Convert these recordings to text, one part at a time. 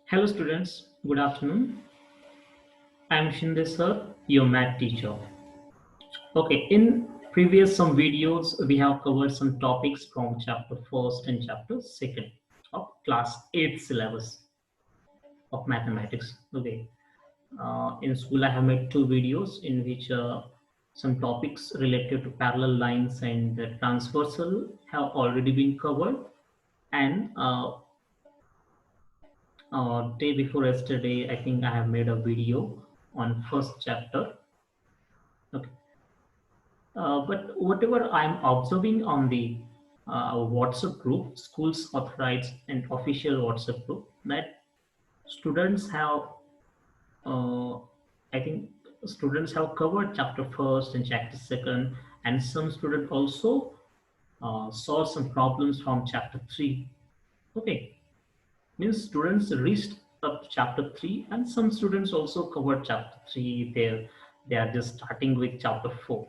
Hello students, good afternoon. I am Shinde sir, your math teacher. Okay, in previous some videos we have covered some topics from chapter 1st and chapter 2nd of class 8 syllabus of mathematics. Okay, in school I have made two videos in which some topics related to parallel lines and the transversal have already been covered, and day before yesterday I think I have made a video on first chapter. Okay. But whatever I'm observing on the WhatsApp group, schools authorized and official WhatsApp group, that students have, uh, I think, students have covered chapter first and chapter second, and some students also saw some problems from chapter three. Okay, means students reached up chapter three, and some students also covered chapter three. They are just starting with chapter four.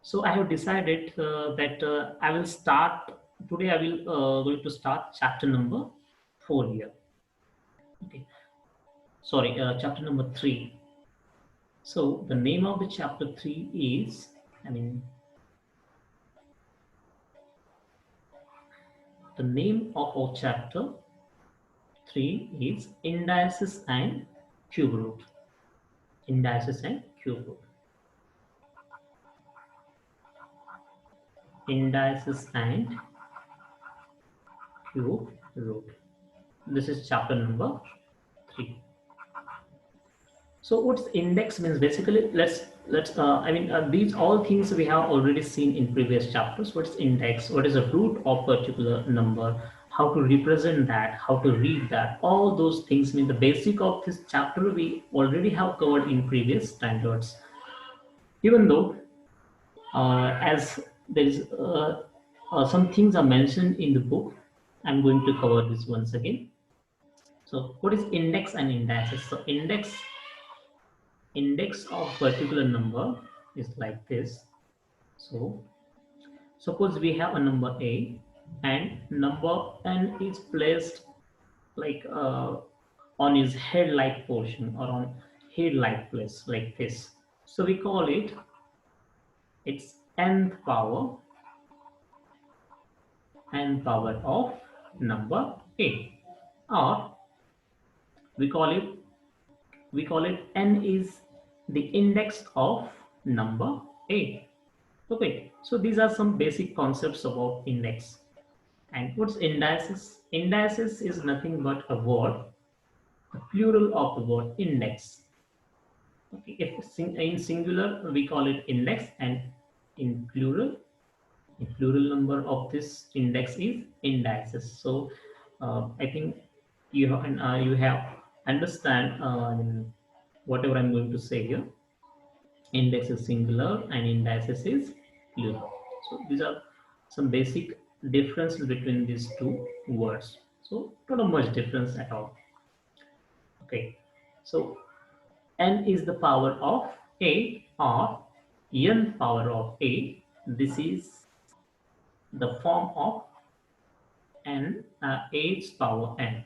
So I have decided that I will start today. I will going to start chapter number 4 here. Okay, sorry, chapter number 3. So the name of the chapter 3 is, I mean, the name of our chapter 3 is Indices and Cube Root. Indices and Cube Root. Indices and Cube Root. This is chapter number 3. So what's index means? Basically, these all things we have already seen in previous chapters. What's index? What is the root of particular number? How to represent that? How to read that? All those things mean the basic of this chapter we already have covered in previous standards. Even though as there is some things are mentioned in the book, I'm going to cover this once again. So what is index and indices? So index of particular number is like this. So suppose we have a number a and number n is placed like on his head like portion or on head like place like this. So we call it its n power of number a, or we call it n is the index of number a. Okay, so these are some basic concepts about index. And what's indices? Indices is nothing but a word, a plural of the word index. Okay, if in singular we call it index, and in plural, the plural number of this index is indices. So I think you have understand whatever I'm going to say here. Index is singular and indices is plural. So these are some basic differences between these two words. So not a much difference at all. Okay. So n is the power of a, or n power of a. This is the form of n, a's power n,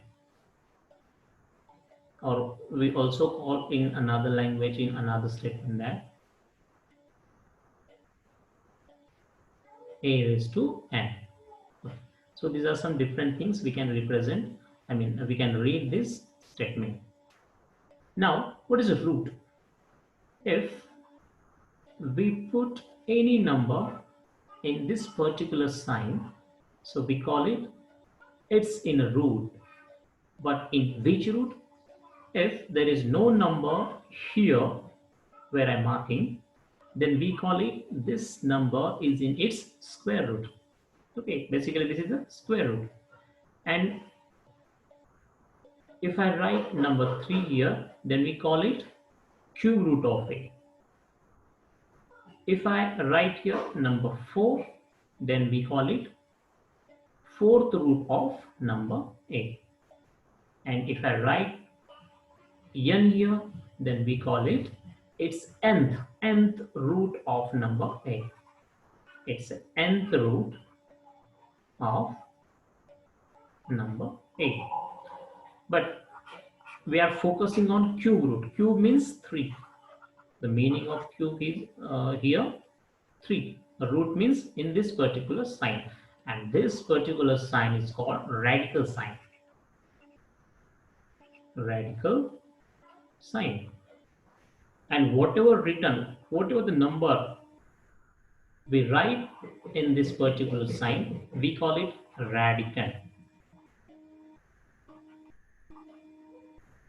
or we also call in another language, in another statement, that a raised to n. So these are some different things we can represent. I mean, we can read this statement. Now, what is a root? If we put any number in this particular sign, so we call it's in a root. But in which root? If there is no number here where I'm marking, then we call it this number is in its square root. Okay, basically this is the square root. And if I write number 3 here, then we call it cube root of a. If I write here number 4, then we call it fourth root of number a. And if I write n here, then we call it's nth root of number a. It's nth root of number a. But we are focusing on cube root. Cube means 3. The meaning of cube is here 3. Root means in this particular sign, and this particular sign is called radical sign. Radical sign. And whatever the number we write in this particular sign, we call it radicand.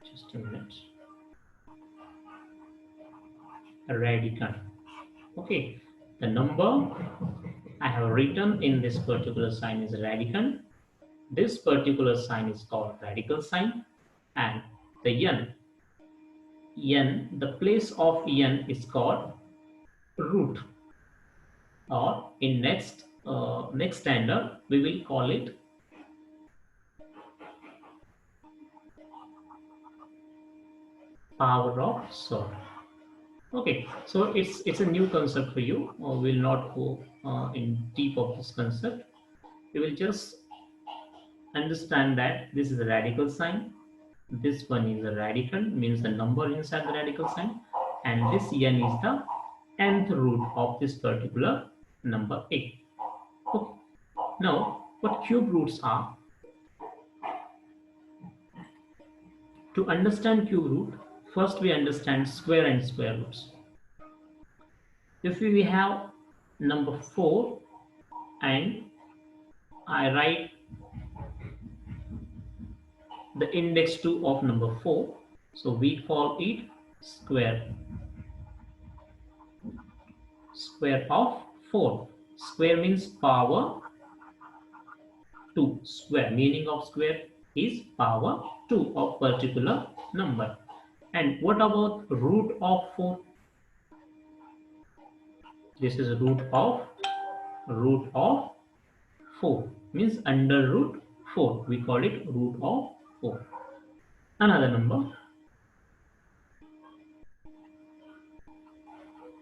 Just a minute. Radicand. Okay, the number I have written in this particular sign is radicand. This particular sign is called radical sign, and the the place of n is called root, or in next standard we will call it power of soul. Okay, so it's a new concept for you. We'll not go in deep of this concept. We will just understand that this is a radical sign. This one is a radicand, means the number inside the radical sign, and this n is the nth root of this particular number a. Okay. Now, what cube roots are? To understand cube root, first we understand square and square roots. If we have number 4 and I write the index 2 of number 4, so we call it square. Square of 4. Square means power 2. Square, meaning of square is power 2 of particular number. And what about root of 4? This is root of 4, means under root 4. We call it root of 4. Another number,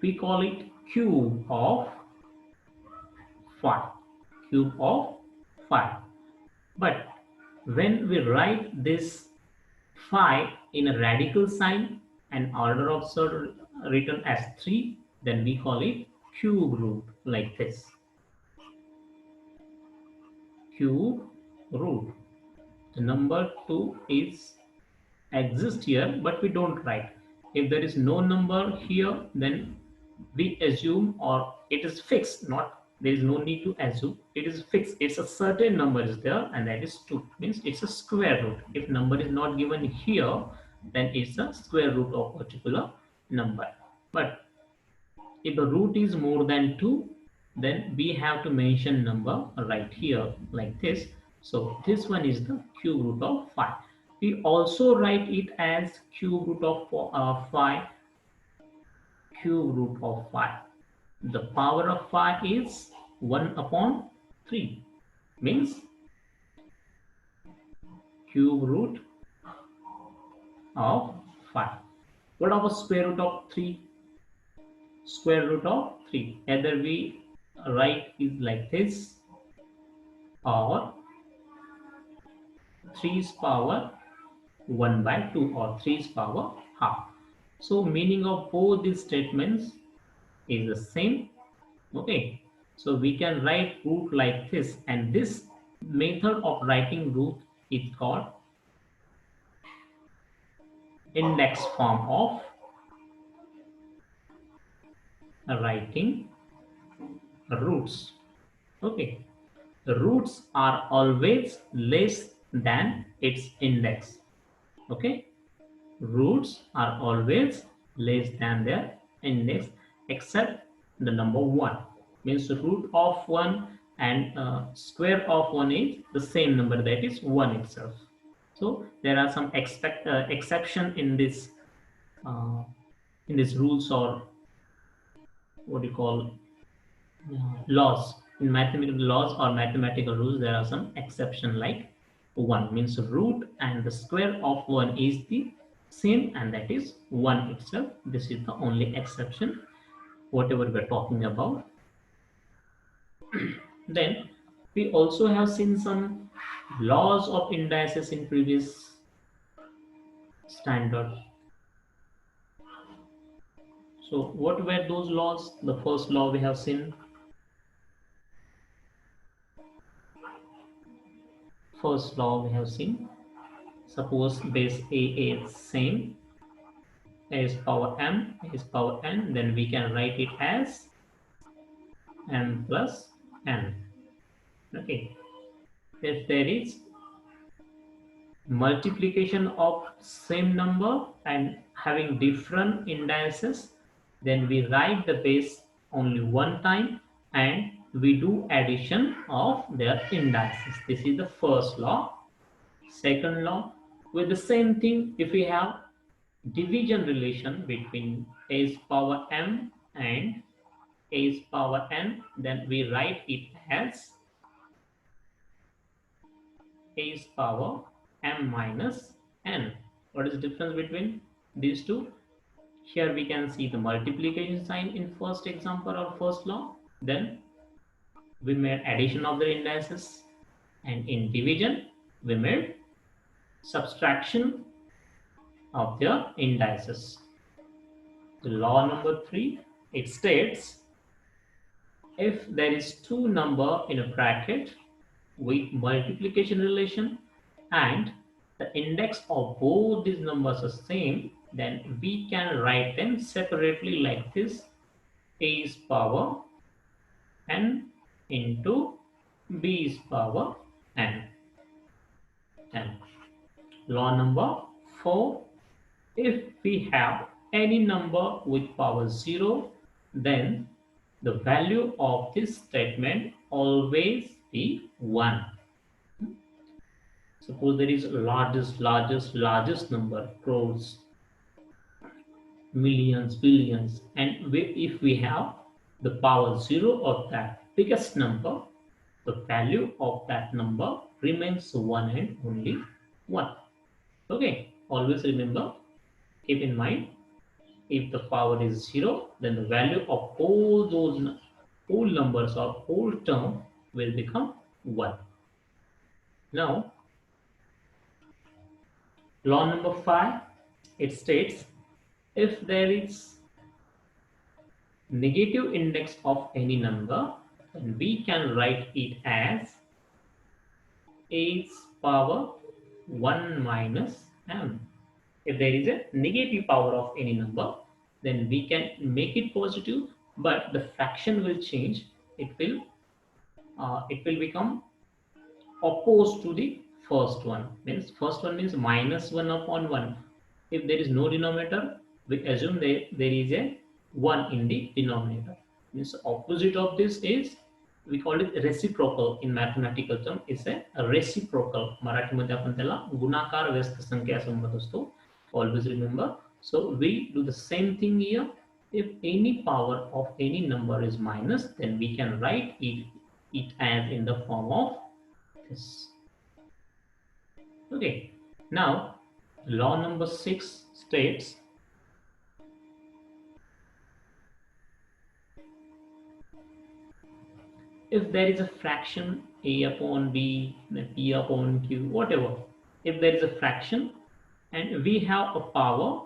we call it cube of 5. Cube of 5. But when we write this 5 in a radical sign and order of sort written as 3, then we call it cube root, like this. Cube root. The number 2 is exists here, but we don't write. If there is no number here, then we assume, or it is fixed, not there is no need to assume, it is fixed. It's a certain number is there, and that is 2, means it's a square root. If number is not given here, then it's a square root of particular number. But if the root is more than 2, then we have to mention number right here, like this. So this one is the cube root of 5. We also write it as cube root of 5. Cube root of 5. The power of 5 is 1 upon 3, means cube root of 5. What about square root of 3? Square root of 3. Either we write is like this, or 3's power 1 by 2, or 3's power half. So meaning of both these statements is the same. Okay, so we can write root like this, and this method of writing root is called index form of writing roots. Okay, the roots are always less than its index. Okay, roots are always less than their index, except the number 1, means root of 1 and square of 1 is the same number, that is 1 itself. So there are some exception in this rules, or what you call laws. In mathematical laws or mathematical rules, there are some exception, like 1 means root and the square of 1 is the same, and that is 1 itself. This is the only exception whatever we're talking about. Then we also have seen some laws of indices in previous standard. So what were those laws? The first law we have seen. First law we have seen. Suppose base A is same, A is power m, A is power n, then we can write it as m plus n. Okay. If there is multiplication of same number and having different indices, then we write the base only one time and we do addition of their indices. This is the first law. Second law, with the same thing, if we have division relation between a's power m and a's power n, then we write it as a's power m minus n. What is the difference between these two? Here we can see the multiplication sign in first example or first law. Then we made addition of the indices, and in division we made subtraction of their indices. The law number 3, it states if there is two number in a bracket with multiplication relation and the index of both these numbers are same, then we can write them separately like this: a's power n into b's power n. Law number 4, if we have any number with power 0, then the value of this statement always be 1. Suppose there is largest number, crores, millions, billions, and if we have the power 0 of that biggest number, the value of that number remains 1 and only 1. Okay, always remember, keep in mind, if the power is 0, then the value of all those whole numbers or whole term will become 1. Now, law number 5, it states if there is negative index of any number, then we can write it as a's power 1 minus m. If there is a negative power of any number, then we can make it positive, but the fraction will change. It will become opposed to the first one. Means first one means minus 1 upon 1. If there is no denominator, we assume there is a 1 in the denominator. Means opposite of this is, we call it reciprocal in mathematical term. It's a reciprocal. Marathi मध्ये आपण त्याला गुणाकार व्यस्त संख्या असं म्हणत असतो. Always remember. So we do the same thing here. If any power of any number is minus, then we can write it as in the form of this. Okay. Now, law number 6 states if there is a fraction a upon b, p upon q, whatever, if there is a fraction and we have a power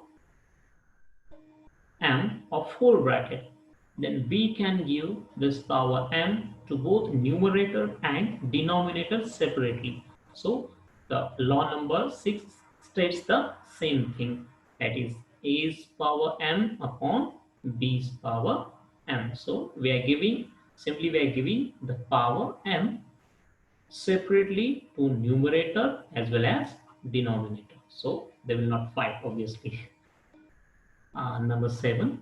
m of whole bracket, then we can give this power m to both numerator and denominator separately. So the law number 6 states the same thing, that is a's power m upon b's power m. So we are giving the power m separately to numerator as well as denominator, so they will not fight, obviously. Number 7,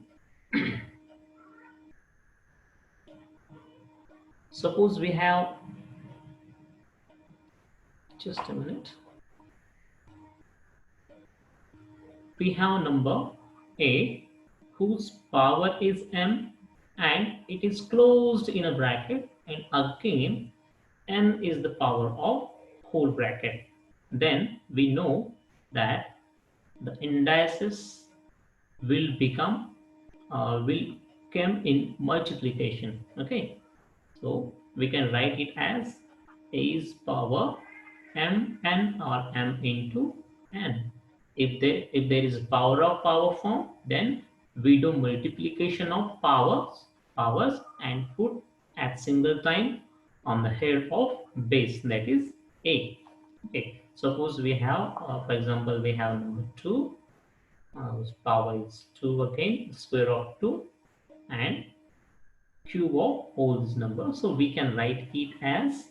suppose we have, just a minute, we have number a whose power is m and it is closed in a bracket, and again n is the power of whole bracket. Then we know that the indices will come in multiplication. Okay, so we can write it as a's power m n or m into n. If there is power of power form, then we do multiplication of powers and put at single time on the head of base, that is a. Okay, suppose we have, for example, we have number 2, whose power is 2 again, square of 2, and cube of all this number. So we can write it as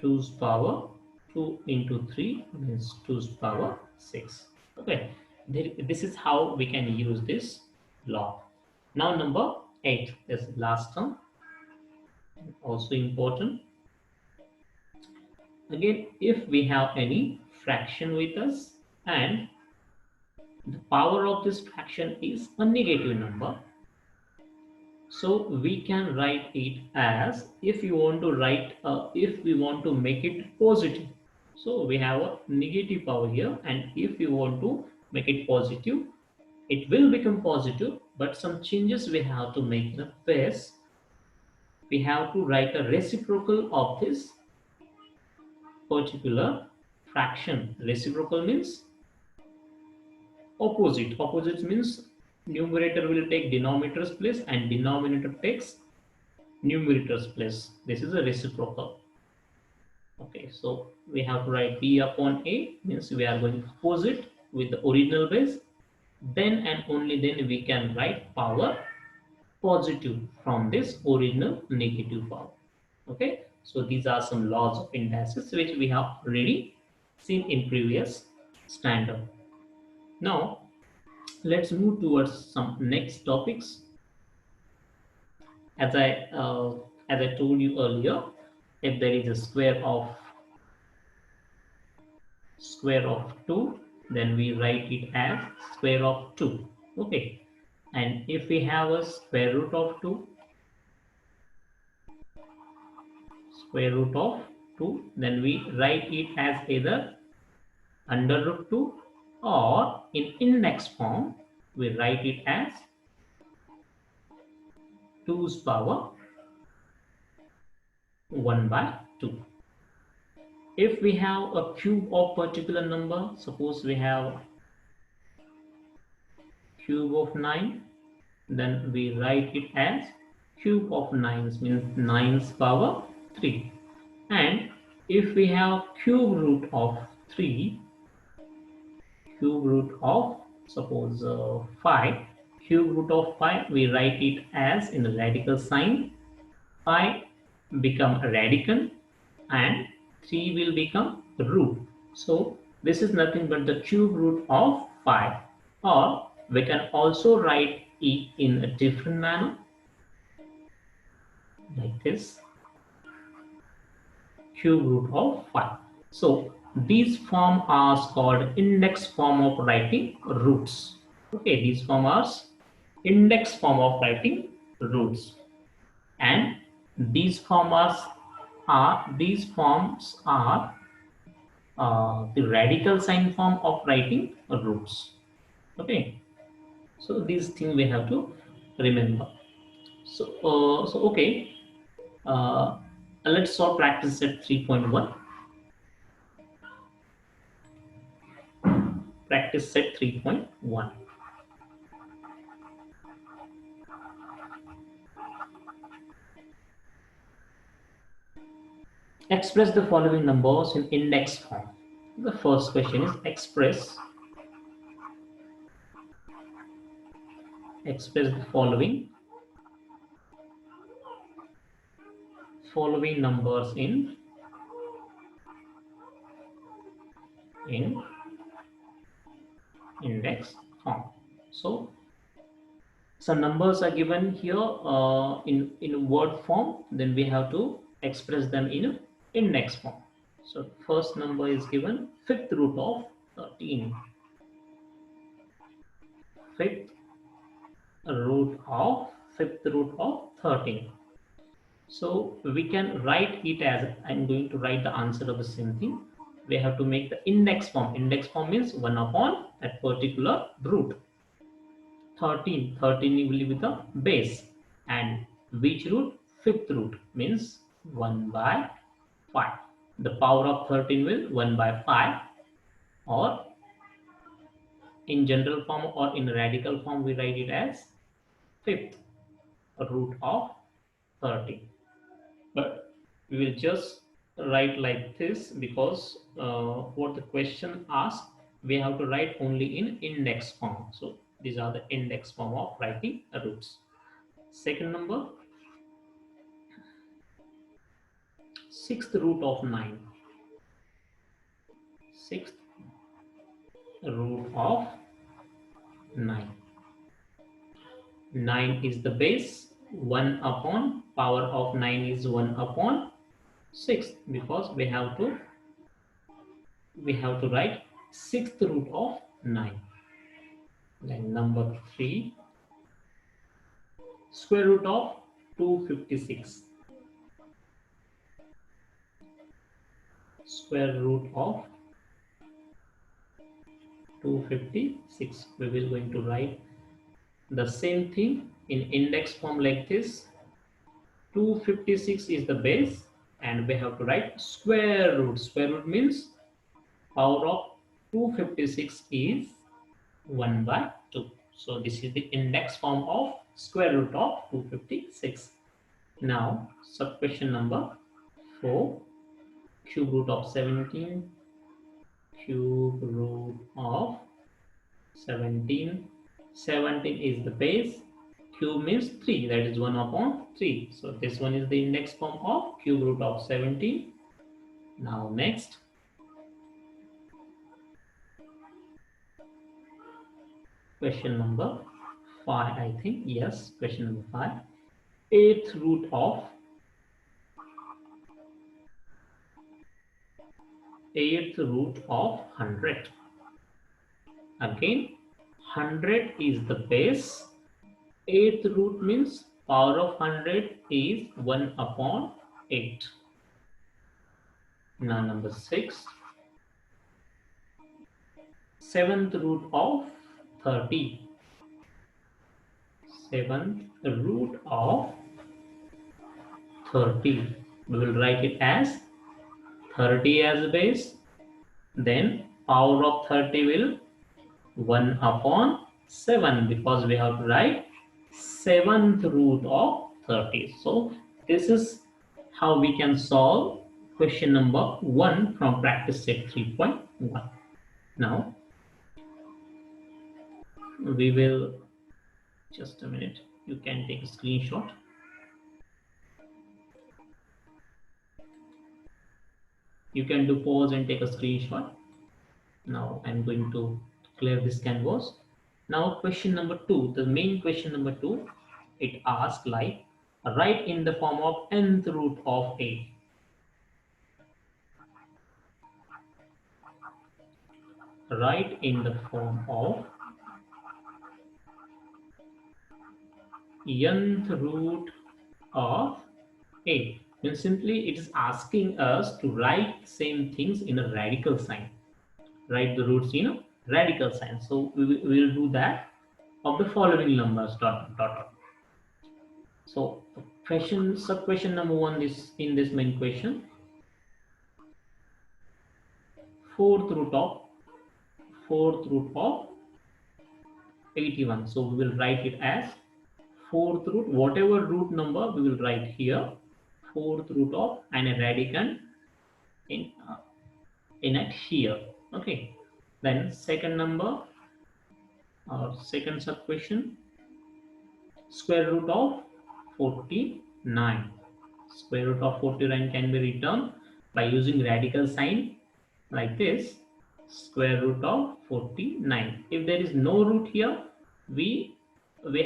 2's power 2 into 3 means 2's power 6. Okay, this is how we can use this law. Now number 8 is the last term, also important. Again, if we have any fraction with us and the power of this fraction is a negative number, so we can write it as, if you want to write, if we want to make it positive, so we have a negative power here, and if you want to make it positive, it will become positive, but some changes we have to make in the base. We have to write a reciprocal of this particular fraction. Reciprocal means opposite. Opposite means numerator will take denominator's place and denominator takes numerator's place. This is a reciprocal. Okay, so we have to write b upon a, means we are going opposite with the original base. Then and only then we can write power positive from this original negative power. Okay, so these are some laws of indices which we have already seen in previous standard. Now let's move towards some next topics. As I told you earlier, if there is a square of 2, then we write it as square of 2. Okay, and if we have a square root of 2, then we write it as either under root 2, or in index form we write it as 2's power 1 by 2. If we have a cube of particular number, suppose we have cube of 9, then we write it as cube of 9 means 9's power 3. And if we have cube root of 3, cube root of suppose 5, cube root of 5, we write it as in a radical sign. 5 become a radican and 3 will become root. So this is nothing but the cube root of 5, or we can also write it in a different manner like this, cube root of 5. So these form are called index form of writing roots. Okay, these form are index form of writing roots, and these forms are the radical sign form of writing roots. Okay, so these things we have to remember. So okay, let's solve practice set 3.1. Practice set 3.1. Express the following numbers in index form. The first question is express the following numbers in index form. So some numbers are given here in word form, then we have to express them in index form. So first number is given fifth root of 13. Fifth root of 13. So we can write it as, I'm going to write the answer of the same thing. We have to make the index form. Index form means 1 upon that particular root. 13 will be the base, and which root? Fifth root means 1 by 5. The power of 13 will 1 by 5. or in general form or in radical form we write it as fifth root of 30. But we will just write like this because what the question asks, we have to write only in index form. So these are the index form of writing roots. Second number, sixth root of 9. Sixth root of 9. 9 is the base. 1 upon power of 9 is 1 upon 6 because we have to write sixth root of 9. Then number 3, square root of 256. Square root of 256. We will going to write the same thing in index form like this. 256 is the base and we have to write square root. Square root means power of 256 is 1 by 2. So this is the index form of square root of 256. Now sub question number 4, cube root of 17. Cube root of 17. 17 is the base. Cube means 3, that is 1 upon 3. So this one is the index form of cube root of 17. Now next, question number 5, I think. Yes, question number 5. Eighth root of 100. Again, 100 is the base. Eighth root means power of 100 is 1 upon 8. Now number 6. Seventh root of 30. Seventh root of 30. We will write it as 30 as base. Then power of 30 will 1 upon 7 because we have to write seventh root of 30. So this is how we can solve question number 1 from practice set 3.1. Now we will, just a minute, you can take a screenshot. You can do pause and take a screenshot. Now I'm going to clear this canvas. Now question number 2, the main question number 2, it asks like write in the form of nth root of a. Write in the form of nth root of a. Then simply it is asking us to write same things in a radical sign. Write the roots in a radical sign. So we will do that of the following numbers dot dot dot. So question sub question number 1 is in this main question. Fourth root of 81. So we will write it as fourth root, whatever root number we will write here, fourth root of and a radicand in it here. Okay. Then second number or second sub question, square root of 49. Square root of 49 can be written by using radical sign like this, square root of 49. If there is no root here, we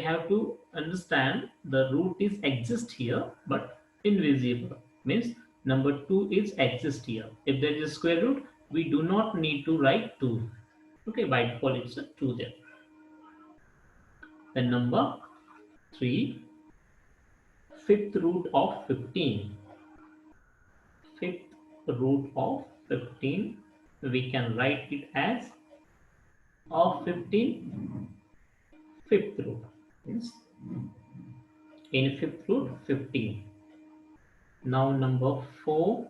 have to understand the root is exist here but invisible, means number 2 is exist here. If there is a square root, we do not need to write 2. Okay, by default it's a 2 there. Then number 3, fifth root of 15. Fifth root of 15, we can write it as of 15 fifth root, means in fifth root 15. Now number 4,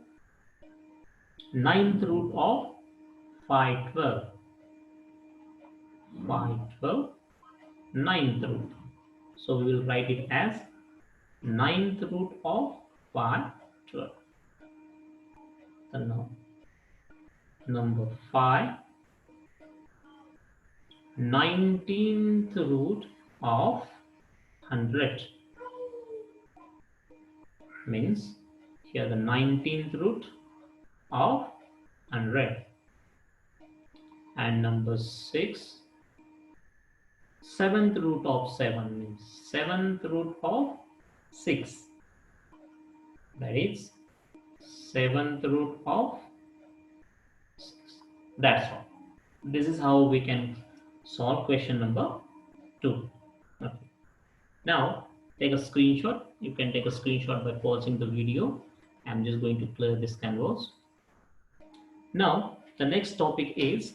ninth root of 512. 512, ninth root. So we will write it as ninth root of 512. So now number 5, 19th root of 100 means here the 19th root of 100. And number 6, seventh root of 7 means seventh root of 6. That is seventh root of 6. That's all. This is how we can solve question number 2. Okay. Now take a screenshot. You can take a screenshot by pausing the video. I'm just going to clear this canvas. Now the next topic is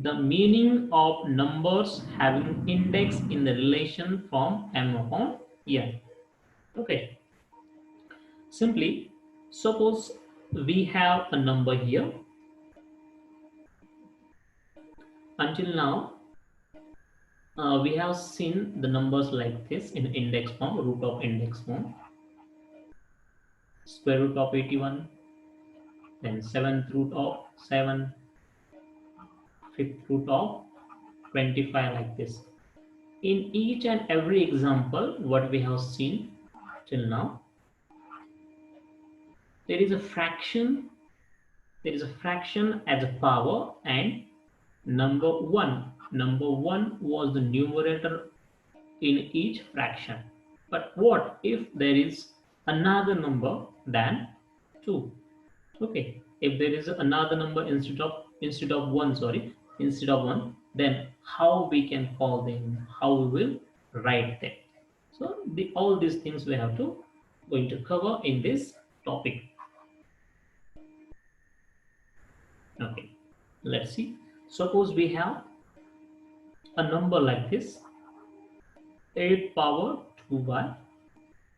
the meaning of numbers having index in the relation from m upon n. Okay. Simply, suppose we have a number here. Until now, we have seen the numbers like this in index form, root of index form, square root of 81, then seventh root of 7, fifth root of 25, like this. In each and every example, what we have seen till now, there is a fraction as a power, and number 1 was the numerator in each fraction. But what if there is another number than 2? Okay, if there is another number instead of 1, then how we can call them, how we will write them? So all these things we have to going to cover in this topic. Okay, let's see. Suppose we have a number like this, 8 power 2 by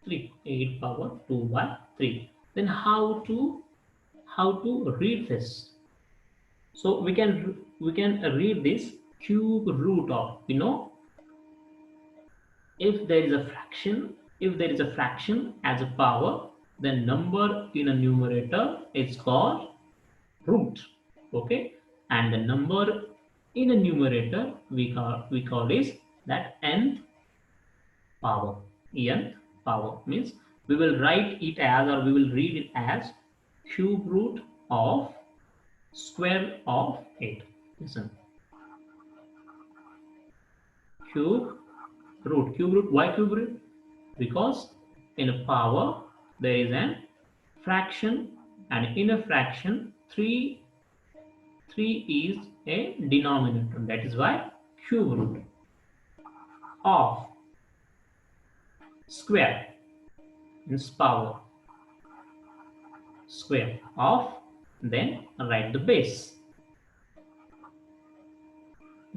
3. 8 power 2 by 3. Then how to read this? So we can read this cube root of, if there is a fraction as a power, then number in a numerator is called root. Okay, and the number in a numerator we call is that nth power. Nth power means we will write it as, or we will read it as, cube root of square of 8. Listen, cube root. Why cube root? Because in a power there is an fraction, and in a fraction 3 is a denominator. That is why cube root of square means power, square of, then write the base.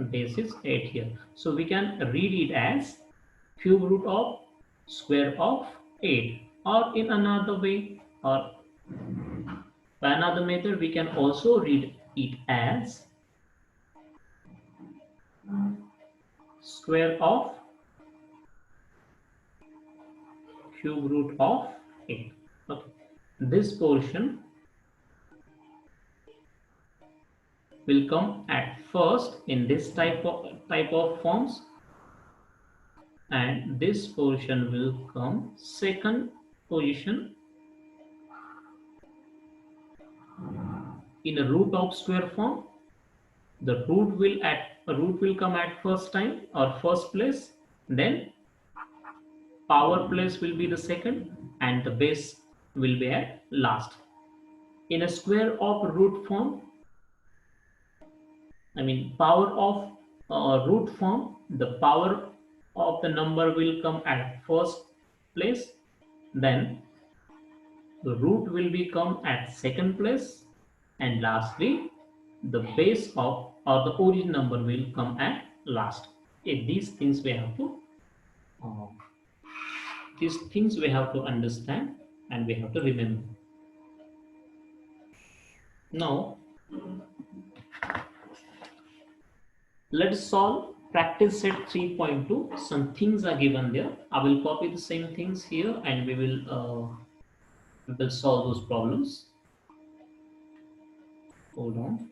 Base is 8 here. So we can read it as cube root of square of 8, or in another way, or by another method, we can also read it as square of cube root of 8. Okay, this portion will come at first in this type of forms, and this portion will come second position in a root of square form. The root will come at first time or first place, then power place will be the second, and the base will be at last. In a square of root form, power of root form, the power of the number will come at first place, then the root will become at second place, and lastly the base of, or the origin number, will come at last. Okay, these things we have to understand and we have to remember. Now Let's solve practice set 3.2. Some things are given there. I will copy the same things here and we will solve those problems. Hold on.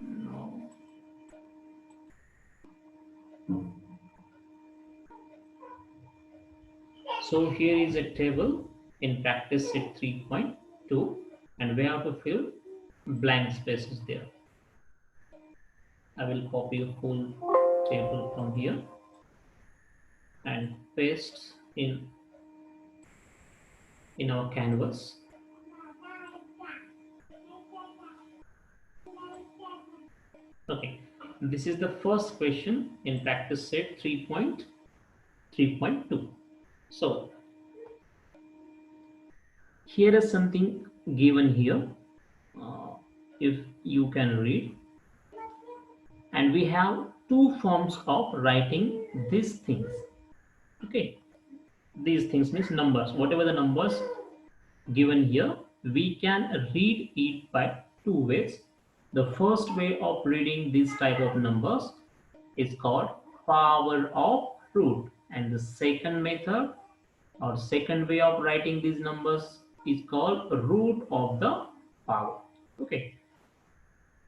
No. So here is a table in practice set 3.2 and we have to fill blank spaces there. I will copy a whole table from here and paste in our canvas. Okay, this is the first question in practice set 3.3.2. So here is something given here. If you can read, and we have two forms of writing these things. Okay, these things means numbers. Whatever the numbers given here, we can read it by two ways. The first way of reading this type of numbers is called power of root, and the second method or second way of writing these numbers is called root of the power. Okay,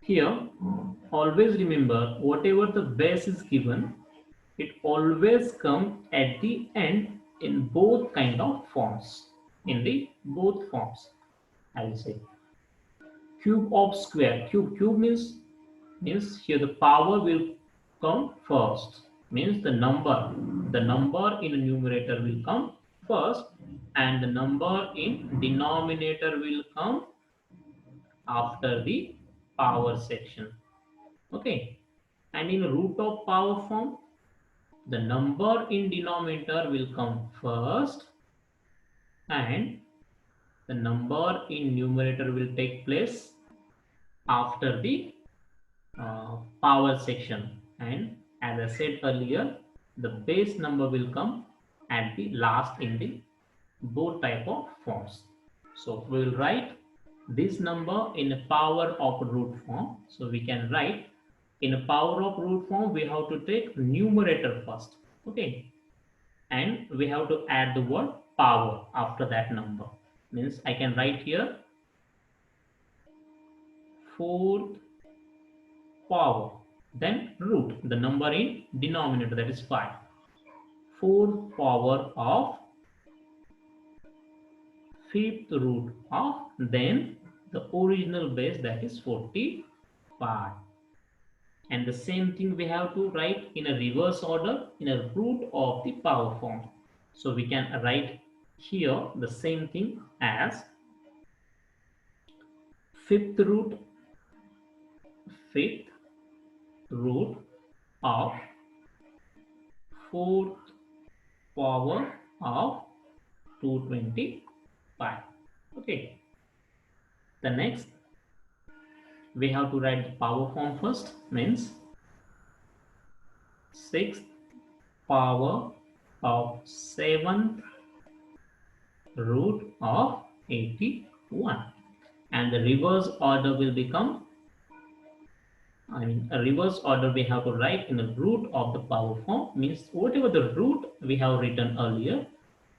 here always remember whatever the base is given, it always comes at the end in both kind of forms. In the both forms, I will say cube of square. Cube means here the power will come first. Means the number in the numerator will come first, and the number in denominator will come after the power section. Okay, and in root of power form, the number in denominator will come first and the number in numerator will take place after the power section. And as I said earlier, the base number will come at the last in the both type of forms. So we will write this number in a power of root form. So we can write in a power of root form, we have to take numerator first. Okay, and we have to add the word power after that number. Means I can write here fourth power, then root, the number in denominator, that is 5. Fourth power of fifth root of then the original base, that is 45. And the same thing we have to write in a reverse order in a root of the power form. So we can write here the same thing as fifth root of fourth power of 225. Okay, the next we have to write the power form first. Means sixth power of seventh root of 81, and the reverse order will become, a reverse order we have to write in the root of the power form. Means whatever the root we have written earlier,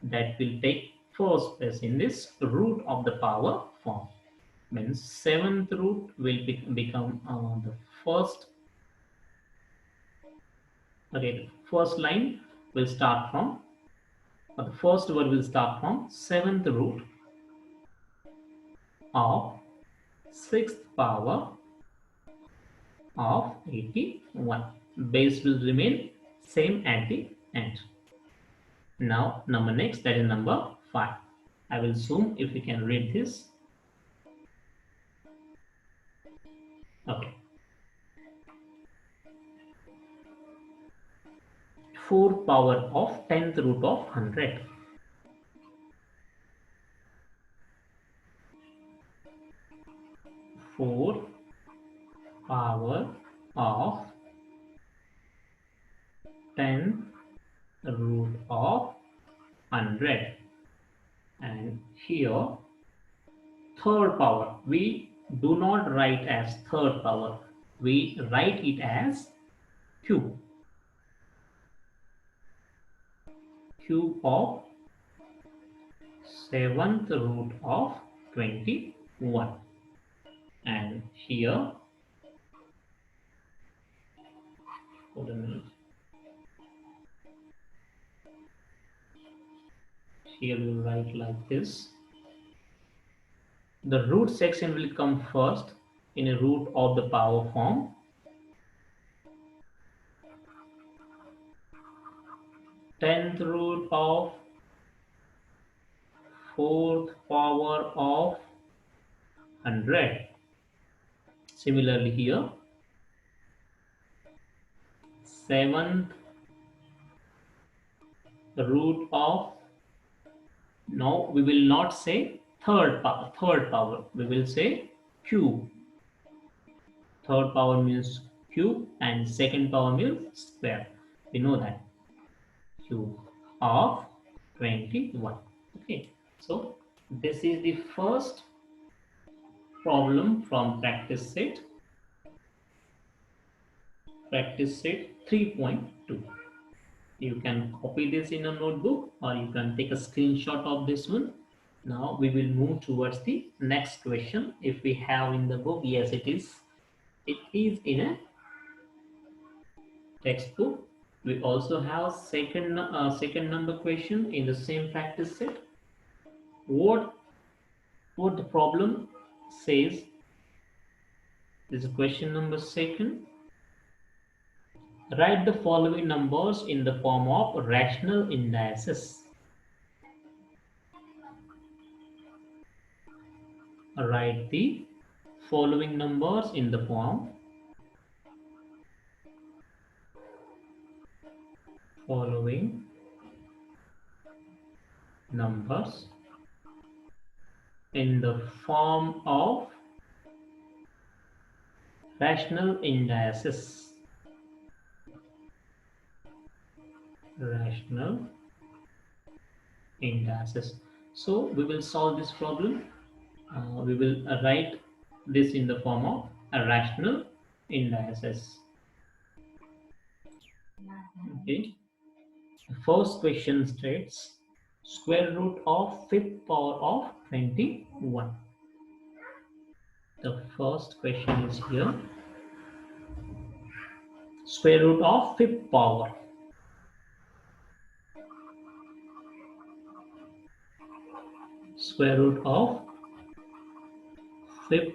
that will take first place in this root of the power form. Means seventh root will become the first. Okay, the first line will start from, or the first word will start from seventh root of sixth power of 81. Base will remain same at the end. Now number next, that is number 5. I will zoom if you can read this. Okay. 4 power of 10th root of 100. 4 power of 10th root of 100. And here third power, we do not write as third power. We write it as cube. Cube of seventh root of 21. And here, hold a minute. Here we will write like this. The root section will come first in a root of the power form. 10th root of 4th power of 100. Similarly here, 7th root of, no, we will not say third power, we will say cube. Third power means cube and second power means square. We know that. Cube of 21. Okay, so this is the first problem from practice set 3.2. You can copy this in a notebook or you can take a screenshot of this one. Now we will move towards the next question. If we have in the book, yes, it is in a textbook. We also have second number question in the same practice set. What the problem says. This is question number second. Write the following numbers in the form of rational indices. Write the following numbers in the form following numbers in the form of rational indices. Rational indices. So we will solve this problem. We will write this in the form of a rational indices. Okay. The first question states square root of fifth power of 21. The first question is here. Square root of fifth power. Square root of fifth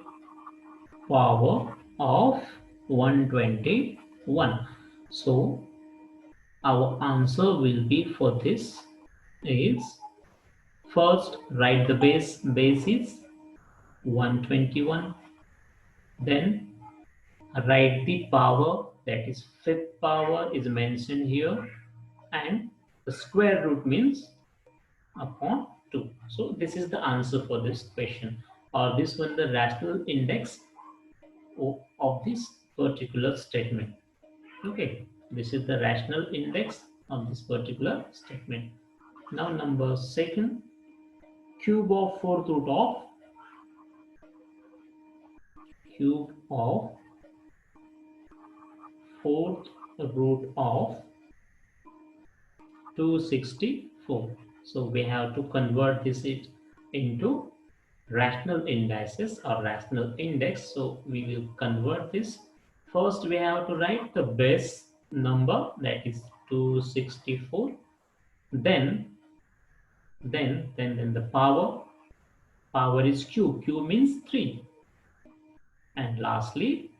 power of 121. So our answer will be for this is first write the base is 121, then write the power, that is fifth power is mentioned here, and the square root means upon 2. So this is the answer for this question, or this one the rational index of this particular statement. Okay, this is the rational index of this particular statement. Now number second, cube of fourth root of fourth root of 264. So we have to convert this into rational indices or rational index. So we will convert this. First we have to write the base number, that is 264. Then the power is cube means 3, and lastly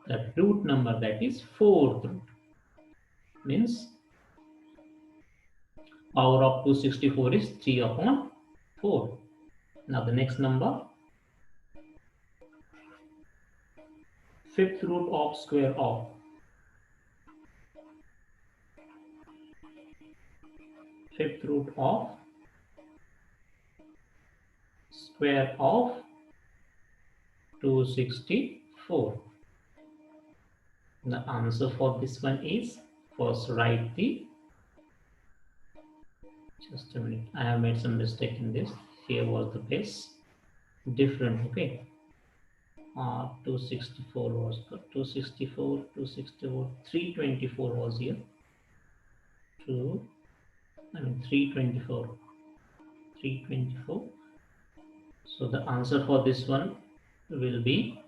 the root number, that is fourth root, means power of 264 is 3 upon 4. Now the next number, fifth root of square of square of 264. The answer for this one is, first write the, just a minute, I have made some mistake in this. Here was the base different. Okay, 264 was 264, 264, 324 was here. 324, 324. So the answer for this one will be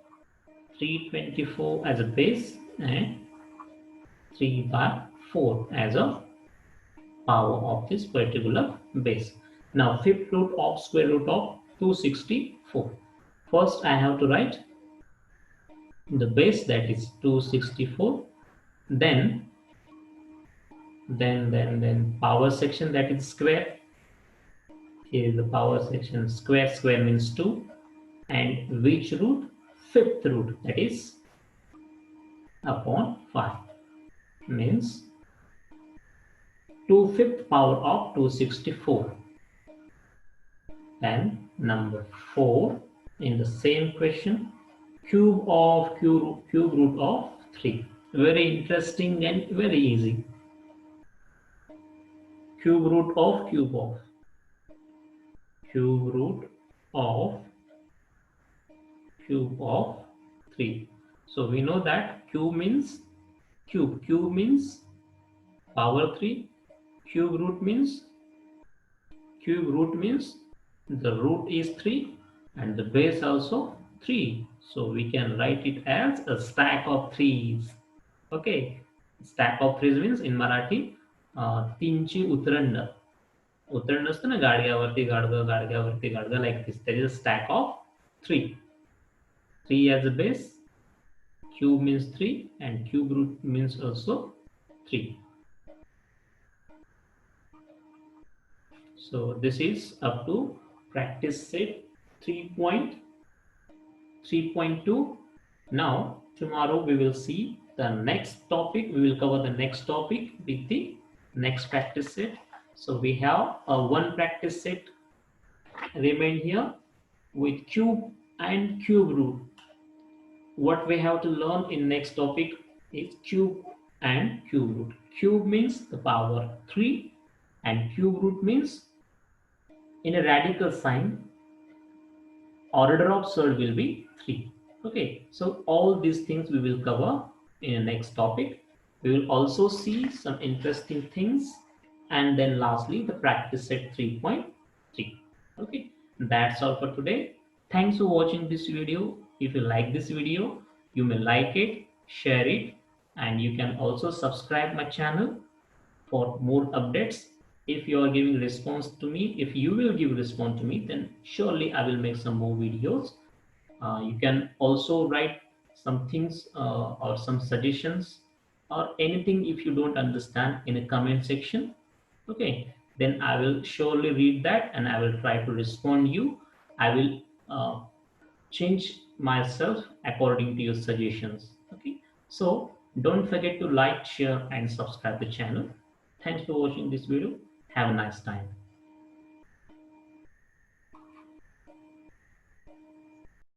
324 as a base and 3 by 4 as a power of this particular base. Now fifth root of square root of 264. First I have to write the base, that is 264, then power section, that is square. Here is the power section, square means 2, and which root? Fifth root, that is upon 5, means 2 fifth power of 264. And number 4 in the same question, cube root of 3. Very interesting and very easy. Cube root of cube of 3. So we know that cube means cube means power 3. Cube root means the root is 3 and the base also 3. So we can write it as a stack of 3s. Okay, stack of 3s means in Marathi तीनची उतरंड. उतरंड असतं ना, गाडग्यावरती गाडगं, like this. There is a stack of 3. 3 as a base, cube means 3 and cube root means also 3. So this is up to practice set 3.2. Now tomorrow we will see the next topic. We will cover the next topic with the next practice set. So we have a one practice set remain here with cube and cube root. What we have to learn in next topic is cube and cube root. Cube means the power 3 and cube root means in a radical sign order of surd will be 3. Okay, so all these things we will cover in the next topic. We will also see some interesting things, and then lastly the practice set 3.3. Okay, that's all for today. Thanks for watching this video. If you like this video, you may like it, share it, and you can also subscribe my channel for more updates. If you are giving response to me, if you will give response to me, then surely I will make some more videos. You can also write some things or some suggestions or anything if you don't understand in a comment section. Okay, then I will surely read that and I will try to respond you. I will change myself according to your suggestions. Okay, so don't forget to like, share and subscribe the channel. Thanks for watching this video. Have a nice time.